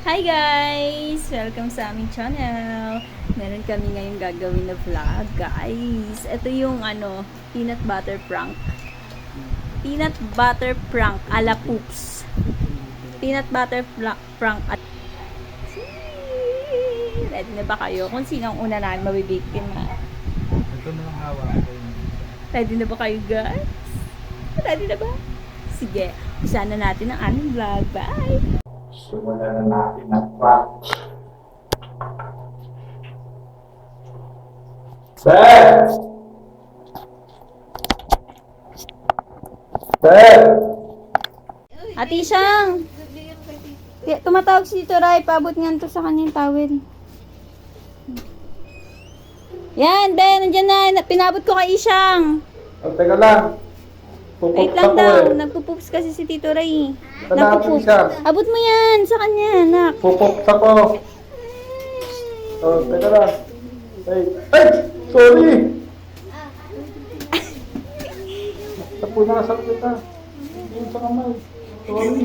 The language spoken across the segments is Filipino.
Hi guys! Welcome sa aming channel. Meron kami ngayong gagawin na vlog, guys. Ito yung peanut butter prank. Peanut butter prank ala Poops. Peanut butter prank at ready na ba kayo? Kung sino ang una namin mabibikin na. Ito na lang hawak ko. Ready na ba kayo, guys? Ready na ba? Sige, usahan na natin ang aming vlog. Bye! Simulan na natin ang prank. Sir! Sir! Ate Isang! Tumatawag si Tito Ray, paabot nga to sa kanyang towel. Yan, Ben, nandiyan na. Pinabot ko kay Isang. Oh, teka lang. Wait lang daw. Nagpupups kasi si Tito Ray. Nagpupups. Abot mo yan sa kanya, anak. Pupok ako. Oh, teka lang. Ay! Ay! Sorry! Tapo na sa kita. Yung sa kamay. Sorry.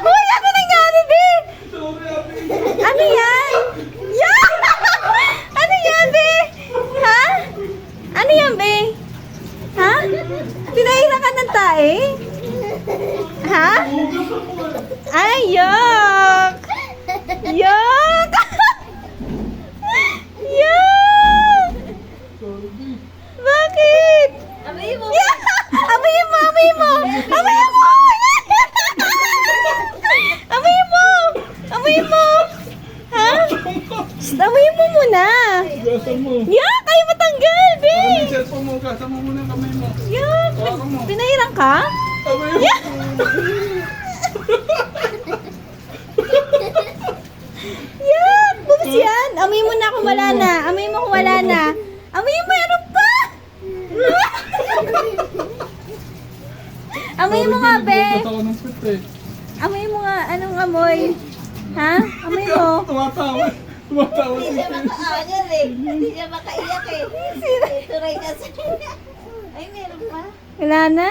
Uy, ano nangyari, Be? Ano yan? Yan! Ano yan, Be? Ha? Ano yan, Be? Ha? Pinahira ka ng tae? Ha? Ay, yok! Yok! Yok! Bakit? Amoy mo! Amoy mo! Amoy mo! Amoy mo! Amoy mo! Amoy mo! Ha? Amoy mo muna! Gasan mo. Yak! Ayaw matanggal, Be! Ang cellphone mo, gasan mo muna ang kamay mo. Yak! Hawakan mo. Pinahirang ka? Kamay mo. Yak! Bubos yan! Amoy mo na kung wala na. Amoy mo kung wala na. Amoy mo, meron pa! Amoy mo nga, Be! Bukas ako ng pit eh. Amoy mo nga. Anong amoy? Ha? Amoy mo. Tumatawa. Tumatawa Hindi si siya makaagal eh. Hindi siya makaiyak eh. Ito rin kasi. Ay, meron pa. Wala na.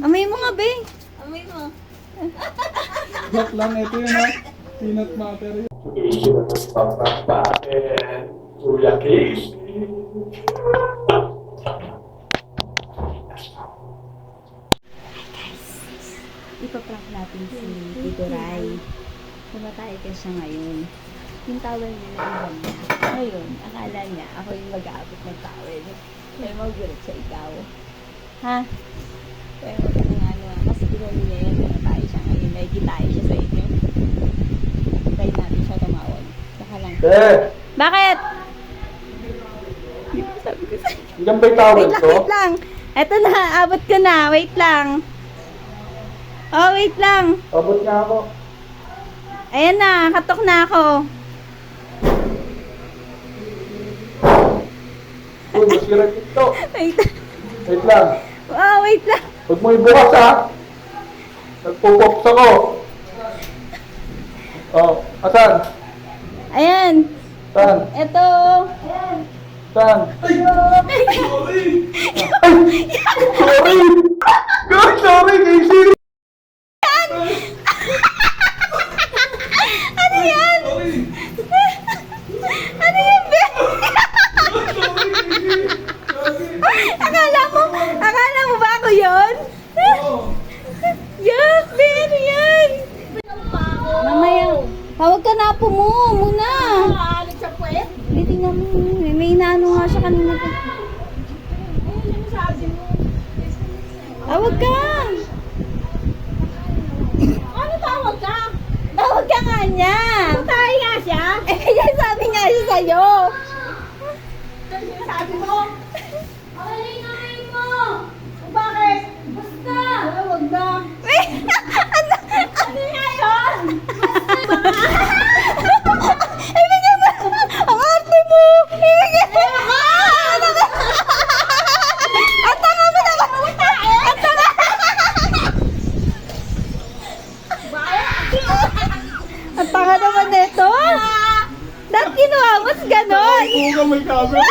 Amoy mo nga, Be. Amoy mo. Joke lang, ito yun ha. Peanut butter yun. Peanut butter. Kuya Casey. Ipaprank natin si Tito Ray. Pumatay ka siya ngayon. Yung towel niya na iwan niya. Ngayon, akala niya ako yung mag-aabot ng towel. Kaya magulat sa ikaw. Ha? Kaya wag ka nang kasi ginawin niya yan. Pumatay siya ngayon. Nakikitay siya sa inyo. Try natin siya tumawag. Baka lang. Bakit? Hindi ko sabi ko sa'yo. Yan ba yung towel Wait lang, ko? wait lang. Eto na, abot ko na. Wait lang. Oh, wait lang. Abot nga ako. Ayan na, katok na ako. Uy, masira dito. Wait. Wait lang. Oh, wait lang. Huwag mo ibukas ha. Nagpupops ako. Oh, asan? Ayan. Saan? Eto. Saan? Ay! Sorry! Ay! Sorry! God, sorry, Casey! Ano yan? Sorry! Ano yan, Be? Akala mo ba ako yun? Yak, Be, ano yan? Mamaya, tawag ka na po mo, muna. Aalit sa puwet. Hindi, tingnan mo. May inaano nga siya kanina. Ano sabi mo? Tawag ka. Ano tawag ka? Tawag ka nga niya. Tayo nga siya. Eh, yan sabi nga siya sa'yo. Ano sabi mo? Alay na kayo mo. Bakit? Basta. Wag na. Ano nga yun? Ibigay mo. Ang arte mo. Ibigay mo. Ang tanga mo naman. Ang tanga. Ang tanga naman nito. Dahil kinuha mo, ganon. Huwag ka may camera.